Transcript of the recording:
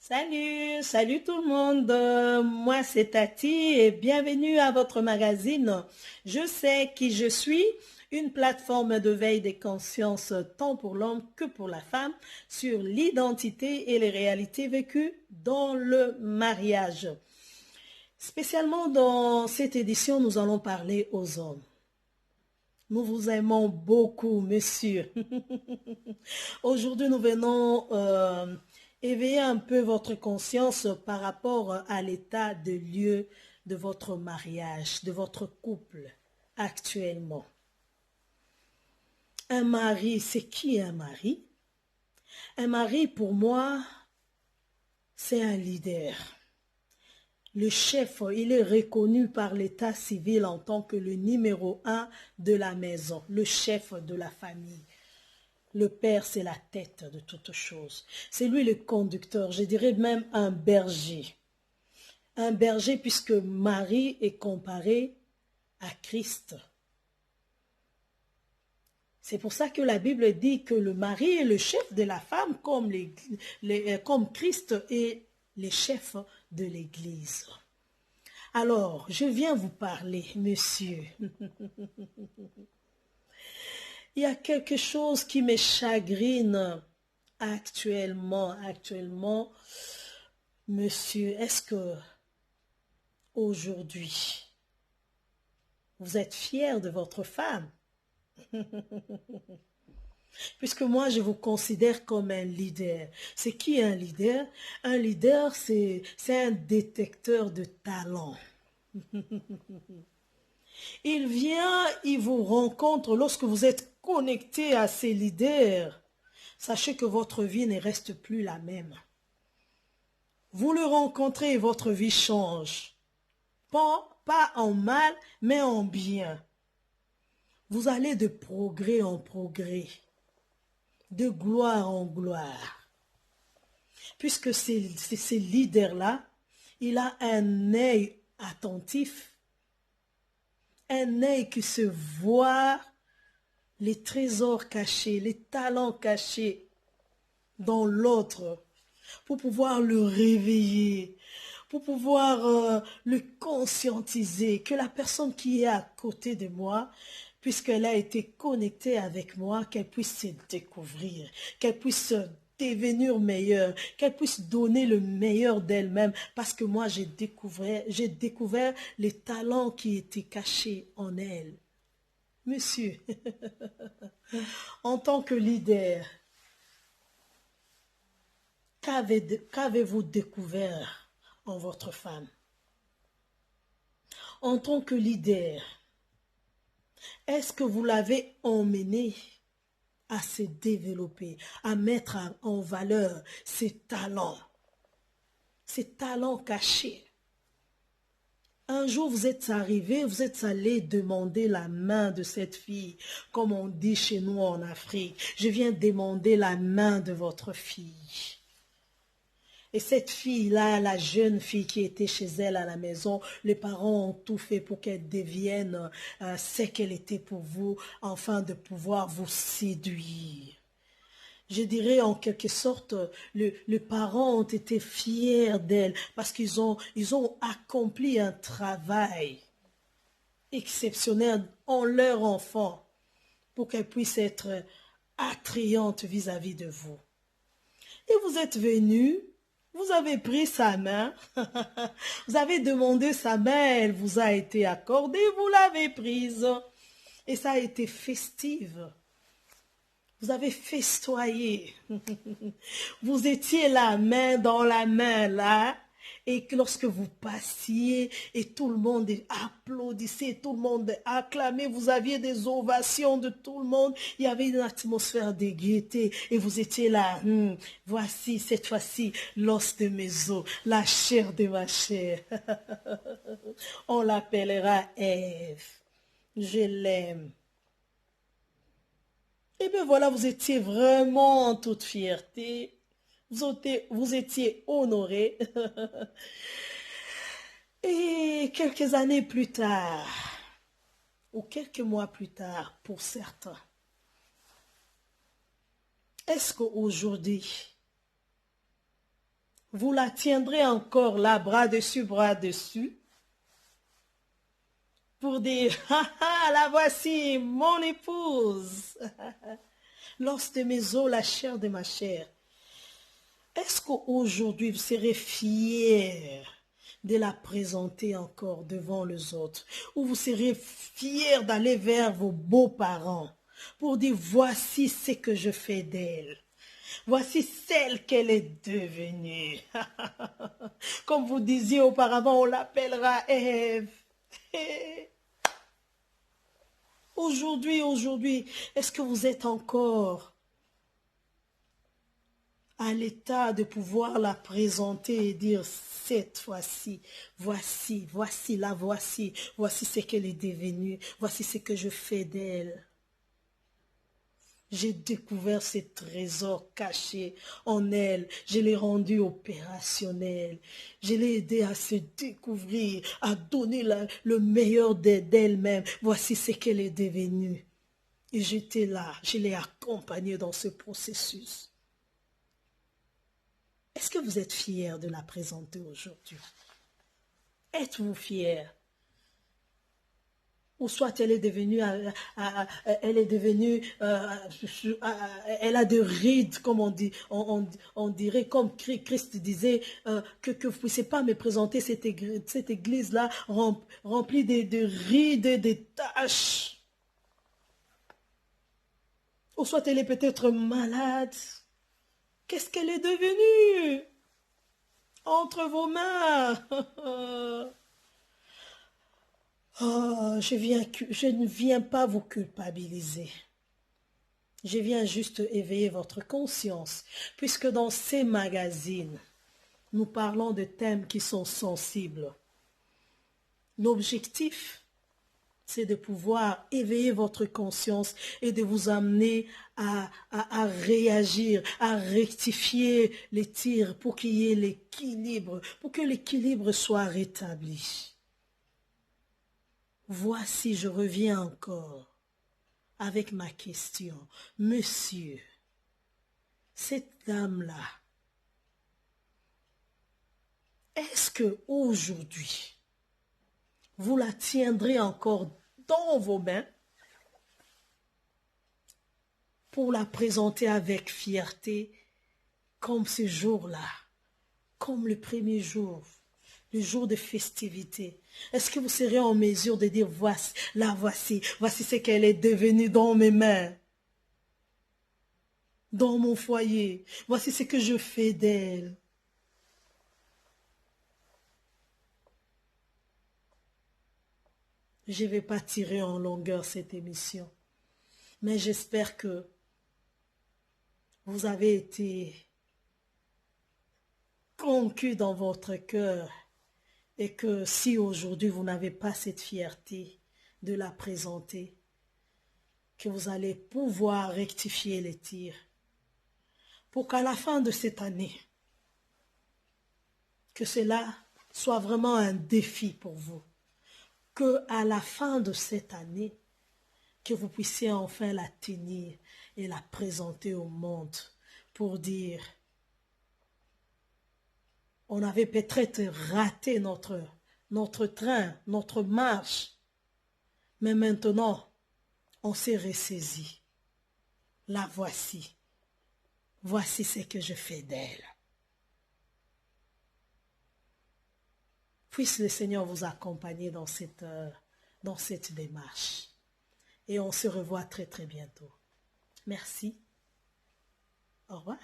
Salut tout le monde. Moi c'est Tati et bienvenue à votre magazine. Je sais qui je suis, une plateforme de veille des consciences tant pour l'homme que pour la femme sur l'identité et les réalités vécues dans le mariage. Spécialement dans cette édition, nous allons parler aux hommes. Nous vous aimons beaucoup, monsieur. Aujourd'hui, nous venons éveiller un peu votre conscience par rapport à l'état de lieu de votre mariage, de votre couple actuellement. Un mari, c'est qui un mari? Un mari, pour moi, c'est un leader. Le chef, il est reconnu par l'état civil en tant que le numéro 1 de la maison, le chef de la famille. Le père, c'est la tête de toute chose. C'est lui le conducteur, je dirais même un berger. Un berger puisque Marie est comparée à Christ. C'est pour ça que la Bible dit que le mari est le chef de la femme comme Christ est le chef de l'Église. Alors, je viens vous parler, monsieur. Il y a quelque chose qui me chagrine actuellement, monsieur. Est-ce que aujourd'hui, vous êtes fier de votre femme? Puisque moi, je vous considère comme un leader. C'est qui un leader? Un leader, c'est un détecteur de talent. Il vient, il vous rencontre lorsque vous êtes connecté à ces leaders. Sachez que votre vie ne reste plus la même. Vous le rencontrez et votre vie change. Pas en mal, mais en bien. Vous allez de progrès en progrès, de gloire en gloire. Puisque ces leaders-là, il a un œil attentif, un œil qui se voit les trésors cachés, les talents cachés dans l'autre, pour pouvoir le réveiller, pour pouvoir le conscientiser, que la personne qui est à côté de moi, puisqu'elle a été connectée avec moi, qu'elle puisse se découvrir, qu'elle puisse devenir meilleure, qu'elle puisse donner le meilleur d'elle-même, parce que moi j'ai découvert les talents qui étaient cachés en elle. Monsieur, en tant que leader, qu'avez-vous découvert en votre femme? En tant que leader, est-ce que vous l'avez emmené à se développer, à mettre en valeur ses talents cachés? Un jour, vous êtes arrivé, vous êtes allé demander la main de cette fille, comme on dit chez nous en Afrique. Je viens demander la main de votre fille. Et cette fille-là, la jeune fille qui était chez elle à la maison, les parents ont tout fait pour qu'elle devienne ce qu'elle était pour vous, afin de pouvoir vous séduire. Je dirais en quelque sorte, les parents ont été fiers d'elle parce qu'ils ont accompli un travail exceptionnel en leur enfant pour qu'elle puisse être attrayante vis-à-vis de vous. Et vous êtes venu. Vous avez pris sa main, vous avez demandé sa main, elle vous a été accordée, vous l'avez prise. Et ça a été festive. Vous avez festoyé. Vous étiez la main dans la main là. Et que lorsque vous passiez et tout le monde applaudissait, tout le monde acclamait, vous aviez des ovations de tout le monde, il y avait une atmosphère de gaieté et vous étiez là, voici cette fois-ci l'os de mes os, la chair de ma chair. On l'appellera Ève. Je l'aime. Et bien voilà, vous étiez vraiment en toute fierté. Vous étiez honoré. Et quelques années plus tard, ou quelques mois plus tard, pour certains, est-ce qu'aujourd'hui, Vous la tiendrez encore là, bras dessus, pour dire, ah ah, la voici, mon épouse, l'os de mes os, la chair de ma chair. Est-ce qu'aujourd'hui vous serez fiers de la présenter encore devant les autres, ou vous serez fiers d'aller vers vos beaux-parents pour dire, voici ce que je fais d'elle. Voici celle qu'elle est devenue. Comme vous disiez auparavant, on l'appellera Ève. Aujourd'hui, est-ce que vous êtes encore à l'état de pouvoir la présenter et dire, cette fois-ci, voici ce qu'elle est devenue, voici ce que je fais d'elle. J'ai découvert ces trésors cachés en elle. Je l'ai rendue opérationnelle. Je l'ai aidée à se découvrir, à donner le meilleur d'elle-même. Voici ce qu'elle est devenue. Et j'étais là, je l'ai accompagnée dans ce processus. Est-ce que vous êtes fiers de la présenter aujourd'hui? Êtes-vous fiers? Ou soit elle est devenue, elle a des rides, comme on dit, on dirait, comme Christ disait, que vous ne puissiez pas me présenter cette église-là remplie de rides et de taches. Ou soit elle est peut-être malade. Qu'est-ce qu'elle est devenue? Entre vos mains. Oh, je ne viens pas vous culpabiliser. Je viens juste éveiller votre conscience, puisque dans ces magazines, nous parlons de thèmes qui sont sensibles. L'objectif, c'est de pouvoir éveiller votre conscience et de vous amener à réagir, à rectifier les tirs pour qu'il y ait l'équilibre, pour que l'équilibre soit rétabli. Voici, je reviens encore avec ma question. Monsieur, cette dame-là, est-ce que aujourd'hui, vous la tiendrez encore dans vos mains pour la présenter avec fierté comme ce jour-là, comme le premier jour, le jour de festivité? Est-ce que vous serez en mesure de dire, voici ce qu'elle est devenue dans mes mains, dans mon foyer, voici ce que je fais d'elle? Je ne vais pas tirer en longueur cette émission, mais j'espère que vous avez été conquis dans votre cœur et que si aujourd'hui vous n'avez pas cette fierté de la présenter, que vous allez pouvoir rectifier les tirs pour qu'à la fin de cette année, que cela soit vraiment un défi pour vous, qu'à la fin de cette année, que vous puissiez enfin la tenir et la présenter au monde pour dire, on avait peut-être raté notre train, notre marche, mais maintenant, on s'est ressaisi. La voici. Voici ce que je fais d'elle. Puisse le Seigneur vous accompagner dans cette démarche. Et on se revoit très très bientôt. Merci. Au revoir.